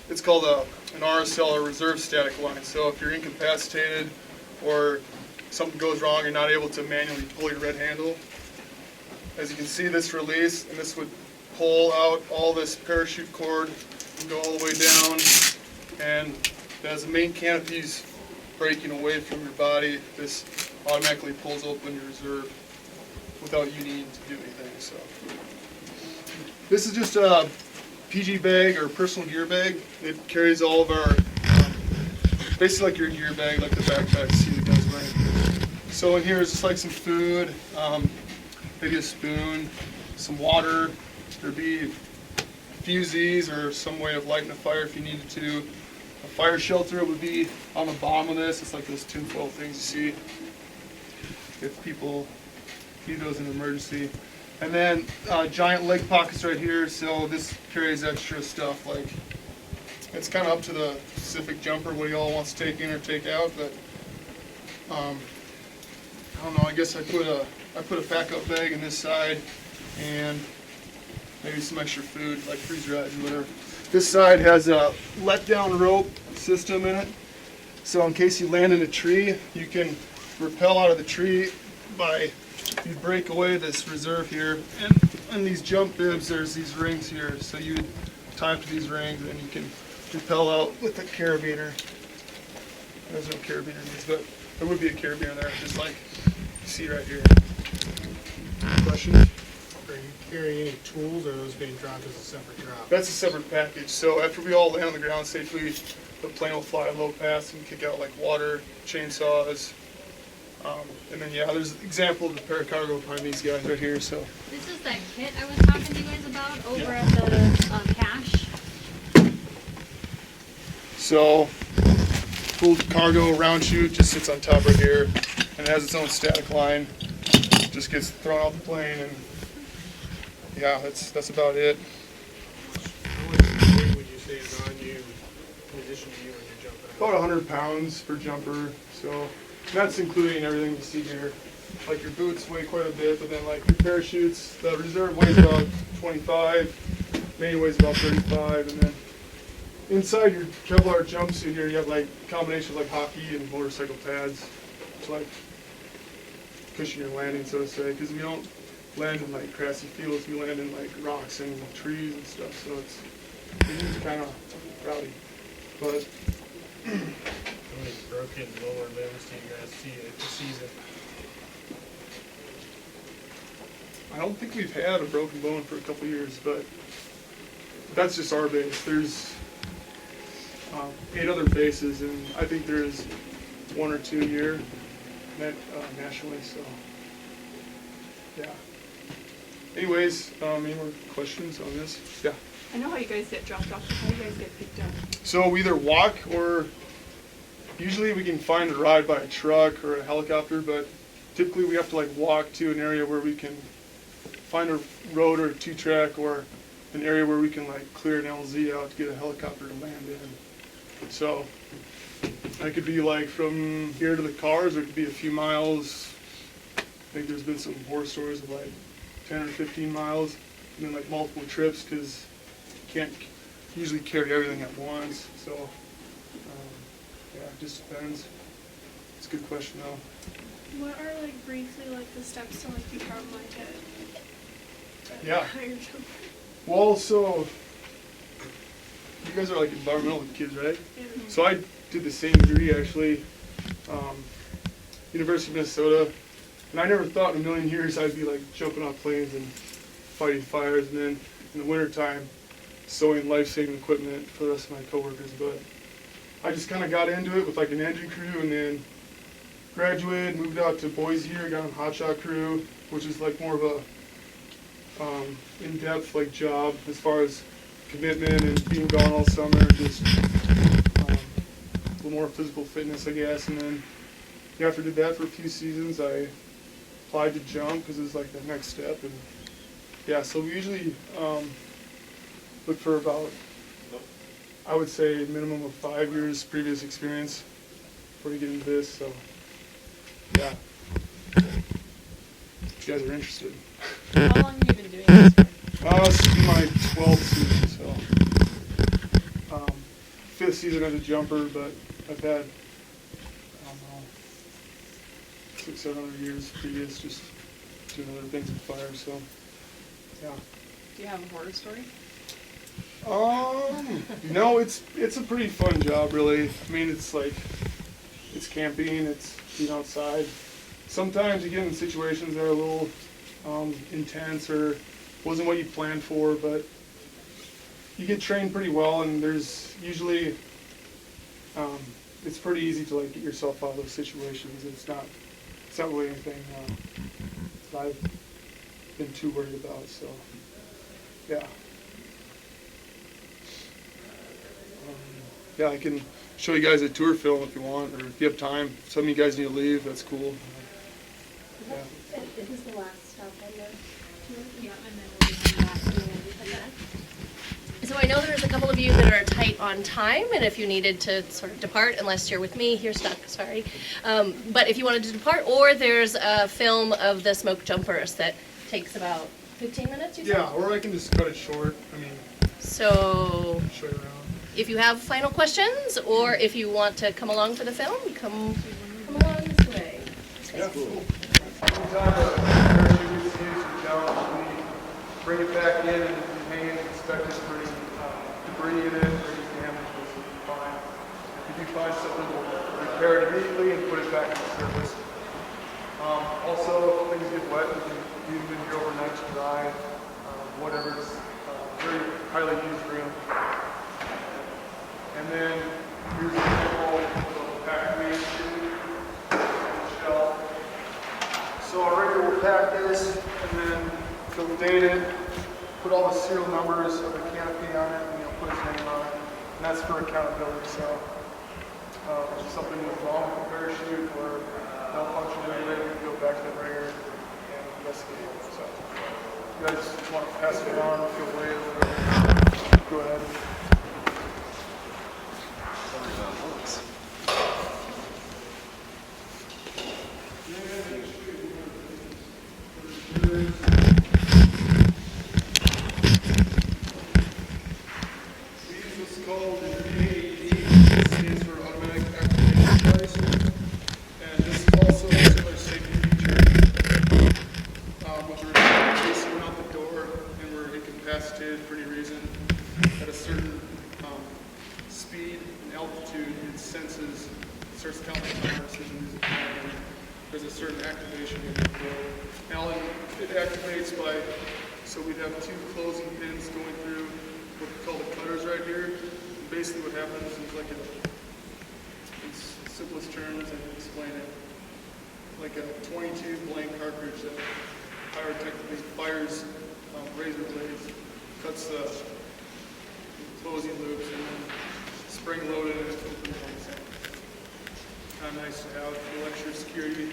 it's called an RSL, or reserve static line. So if you're incapacitated or something goes wrong, you're not able to manually pull your red handle. As you can see, this release, and this would pull out all this parachute cord and go all the way down. And as the main canopy's breaking away from your body, this automatically pulls open your reserve without you needing to do anything. So this is just a PG bag, or personal gear bag. It carries all of our, basically like your gear bag, like the backpack see the guys wearing. So in here is just like some food, maybe a spoon, some water. There'd be fusees or some way of lighting a fire if you needed to. A fire shelter would be on the bottom of this. It's like those tinfoil things you see if people need those in an emergency. And then giant leg pockets right here, so this carries extra stuff. Like, it's kind of up to the specific jumper what he all wants to take in or take out, but I don't know, I guess I put a pack-up bag in this side and maybe some extra food, like freezer eyes or whatever. This side has a let-down rope system in it, so in case you land in a tree, you can rappel out of the tree by, you break away this reserve here, and on these jump bibs there's these rings here, so you would tie up to these rings and you can rappel out with a carabiner. There's no carabiner in these, but there would be a carabiner there, just like you see right here. Questions? Are you carrying any tools, or are those being dropped as a separate drop? That's a separate package. So after we all land on the ground safely, the plane will fly low pass and kick out like water, chainsaws, and then yeah, there's an example of the paracargo behind these guys right here. So This is that kit I was talking to you guys about over at the cache. So full cargo round chute just sits on top right here, and it has its own static line. Just gets thrown out the plane, and yeah, that's about it. How much weight would you say is on you in addition to you when you're jumping out? About 100 pounds per jumper. So that's including everything you see here. Like your boots weigh quite a bit, but then like your parachutes, the reserve weighs about 25, main weighs about 35, and then inside your Kevlar jumpsuit here, you have like a combination of like hockey and motorcycle pads to like cushion your landing, so to say, because we don't land in like grassy fields, we land in like rocks and trees and stuff, so it's kind of rowdy. But How many broken lower limbs do you guys see at the season? I don't think we've had a broken bone for a couple years, but that's just our base. There's 8 other bases, and I think there's 1 or 2 a year nationally, so yeah. anyways, any more questions on this? Yeah. I know how you guys get dropped off, but how do you guys get picked up? So we either walk or usually we can find a ride by a truck or a helicopter, but typically we have to like walk to an area where we can find a road or a 2-track or an area where we can like clear an LZ out to get a helicopter to land in. So it could be like from here to the cars, or it could be a few miles. I think there's been some horror stories of like 10 or 15 miles, and then like multiple trips because you can't usually carry everything at once. So yeah, it just depends. It's a good question though. What are like briefly like the steps to like become like a Yeah. fire jumper? Well, so you guys are like environmental kids, right? Yeah. So I did the same degree actually, University of Minnesota, and I never thought in a million years I'd be like jumping off planes and fighting fires, and then in the wintertime sewing life-saving equipment for the rest of my coworkers. But I just kind of got into it with like an engine crew, and then graduated, moved out to Boise here, got on hotshot crew, which is like more of a in-depth like job as far as commitment and being gone all summer, just a little more physical fitness, I guess. And then after I did that for a few seasons, I applied to jump because it was like the next step. And yeah, so we usually look for about, I would say, a minimum of 5 years previous experience before you get into this. So yeah, if you guys are interested. How long have you been doing this for? This will be my 12th season, so 5th season as a jumper, but I've had, I don't know, 600-700 years previous just doing other things with fire, so yeah. Do you have a horror story? No, it's a pretty fun job, really. I mean, it's like, it's camping, it's being outside. Sometimes you get in situations that are a little intense or wasn't what you planned for, but you get trained pretty well, and there's usually, it's pretty easy to like get yourself out of those situations. It's not really anything that I've been too worried about, so yeah. Yeah, I can show you guys a tour film if you want, or if you have time. Some of you guys need to leave, that's cool. Yeah. Is this the last stop on the tour? Yeah, and then we'll be back to So I know there's a couple of you that are tight on time, and if you needed to sort of depart, unless you're with me, you're stuck, sorry. But if you wanted to depart, or there's a film of the smoke jumpers that takes about 15 minutes, you said? Yeah, or I can just cut it short. I mean, So show you around. if you have final questions, or if you want to come along for the film, come along this way. Yeah, cool. Anytime a parachute gets used or challenged, we bring it back in and hang it, inspect it for any debris in it, or any damage, which will be fine. If you do find something, we'll repair it immediately and put it back on the surface. Also, if things get wet, we can leave them in here overnight to dry, whatever. It's a very highly used room. And then here's an example of a pack we shelf. So our rigger will pack this, and then he'll date it, put all the serial numbers of the canopy on it, and he'll put his name on it. And that's for accountability. So if something was wrong with the parachute or malfunction in any way, we can go back to the rigger and investigate. So if you guys want to pass it around, feel free or whatever, go ahead. This is called an AAD, it stands for Automatic Activation Device, and this is also another safety feature, which we're chasing out the door and we're incapacitated for any reason at a certain speed and altitude. It senses, it starts counting timers, and there's a certain activation in the door. Now it activates by, so we'd have two closing pins going through what we call the cutters right here. And basically what happens is, like in simplest terms, I can explain it, like a 22 blank cartridge that pyrotechnically fires razor blades, cuts the closing loops, and then spring loaded and it's open. Kind of nice to have for extra security.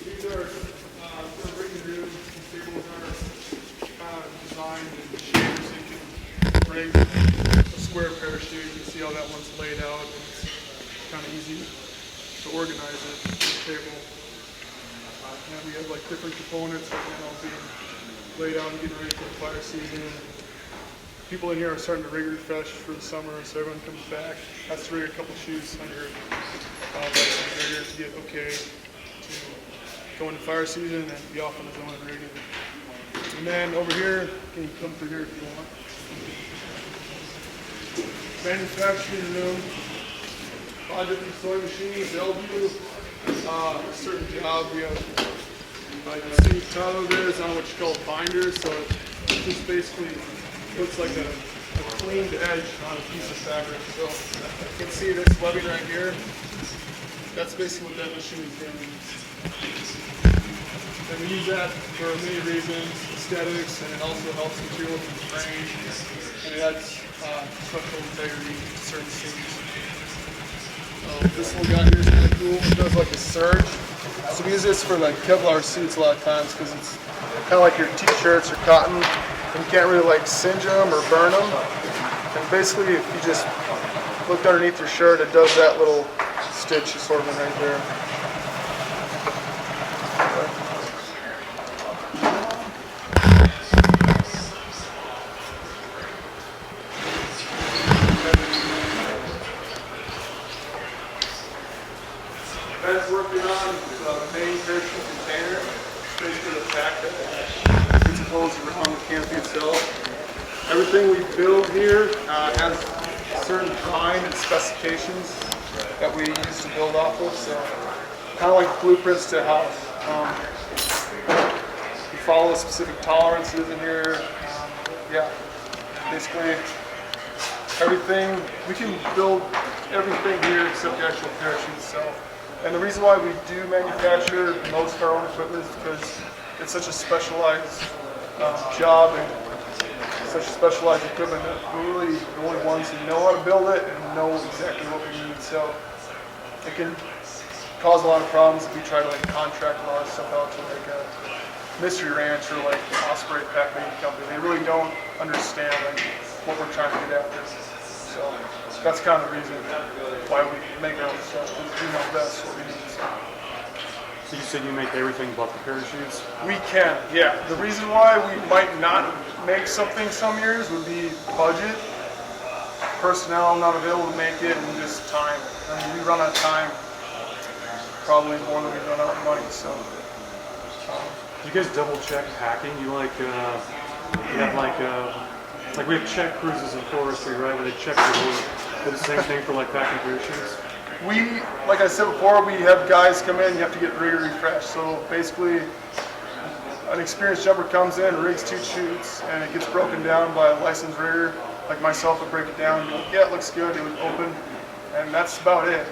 These are for rigging rooms. These tables are designed and shaped so you can rig a square parachute. You can see how that one's laid out. It's kind of easy to organize it on the table. And we have like different components right now being laid out and getting ready for the fire season. People in here are starting to rig refresh for the summer, so everyone comes back, has to rig a couple shoots under license rigger to get okay to go into fire season and be off on his own and rigging. And then over here, can you come through here if you want? Manufacturing room, a lot of different sewing machines. They'll do a certain job. We have, you see Tyler there is on what you call binders, so it just basically looks like a cleaned edge on a piece of fabric. So you can see this webbing right here. That's basically what that machine is doing. And we use that for many reasons, aesthetics, and it also helps material from the grain, and it adds structural integrity to certain scenes. This one guy here is really cool. It does like a surge. So we use this for like Kevlar suits a lot of times because it's kind of like your t-shirts or cotton, and you can't really like singe them or burn them. And basically, if you just looked underneath your shirt, it does that little stitch assortment right there. Ben's working on the main parachute container, basically the pack that gets closed around the canopy itself. Everything we build here has certain drawing and specifications that we use to build off of, so kind of like blueprints to a house. We follow specific tolerances in here. Yeah, basically everything, we can build everything here except the actual parachute itself. And the reason why we do manufacture most of our own equipment is because it's such a specialized job and such specialized equipment that we're really the only ones who know how to build it and know exactly what we need. So it can cause a lot of problems if we try to like contract a lot of stuff out to like a Mystery Ranch or like Osprey Pack Making Company. They really don't understand like what we're trying to get after. So that's kind of the reason why we make our own stuff, because we know best what we need. So you said you make everything but the parachutes? We can, yeah. The reason why we might not make something some years would be budget, personnel not available to make it, and just time. I mean, we run out of time probably more than we run out of money. So. Do you guys double check packing? You like, you have like we have check cruises in forestry, right? Where they check your work. Do the same thing for like packing parachutes? We, like I said before, we have guys come in, you have to get rigger refreshed. So basically, an experienced jumper comes in, rigs 2 shoots, and it gets broken down by a licensed rigger. Like myself would break it down and be like, yeah, it looks good, it would open, and that's about it.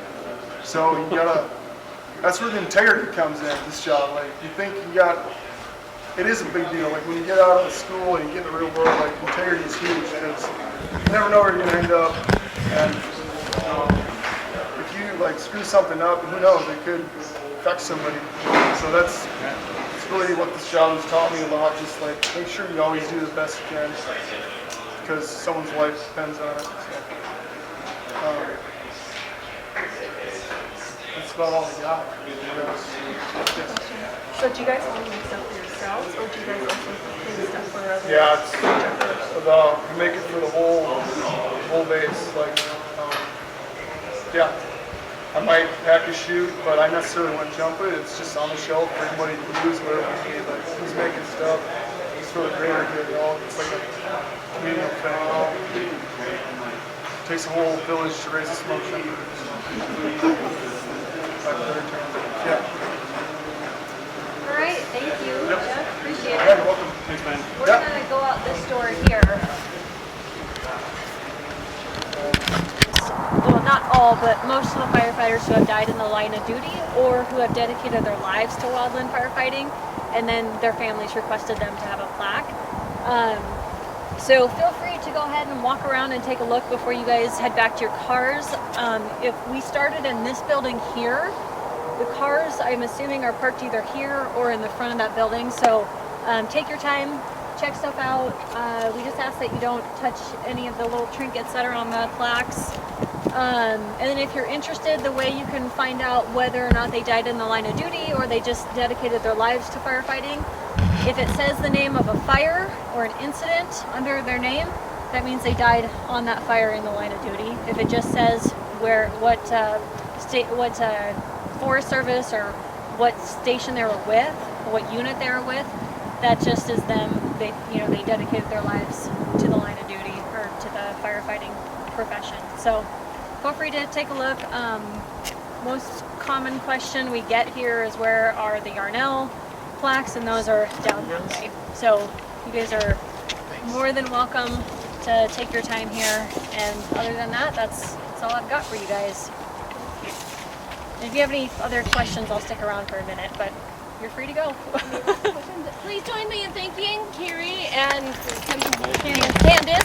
So you gotta, that's where the integrity comes in, this job. Like, you think you got, it is a big deal. Like when you get out of school and you get in the real world, like integrity is huge because you never know where you're gonna end up. And if you like screw something up, who knows, it could affect somebody. So that's really what this job has taught me a lot. Just like make sure you always do the best you can because someone's life depends on it. So, that's about all I got. Yes. So do you guys only make stuff for yourselves, or do you guys also make stuff for others? Yeah, it's we make it for the whole base. Like, yeah, I might pack a shoot, but I necessarily wouldn't jump it. It's just on the shelf for everybody to use wherever we need. Like, who's making stuff? It's for the greater good. It's like a communal thing. It takes a whole village to raise a smokejumper. Yeah. All right, thank you. Yep. Yeah, you're welcome. Thanks, man. We're gonna go out this door here. Well, not all, but most of the firefighters who have died in the line of duty or who have dedicated their lives to wildland firefighting, and then their families requested them to have a plaque. So feel free to go ahead and walk around and take a look before you guys head back to your cars. If we started in this building here, the cars, I'm assuming, are parked either here or in the front of that building. So take your time, check stuff out. We just ask that you don't touch any of the little trinkets that are on the plaques. And then if you're interested, the way you can find out whether or not they died in the line of duty or they just dedicated their lives to firefighting, if it says the name of a fire or an incident under their name, that means they died on that fire in the line of duty. If it just says what Forest Service or what station they were with, or what unit they were with, that just is them. They dedicated their lives to the line of duty or to the firefighting profession. So feel free to take a look. Most common question we get here is where are the Yarnell plaques, and those are down that way. So you guys are more than welcome to take your time here. And other than that, that's all I've got for you guys. And if you have any other questions, I'll stick around for a minute, but you're free to go. Please join me in thanking Carrie and Candace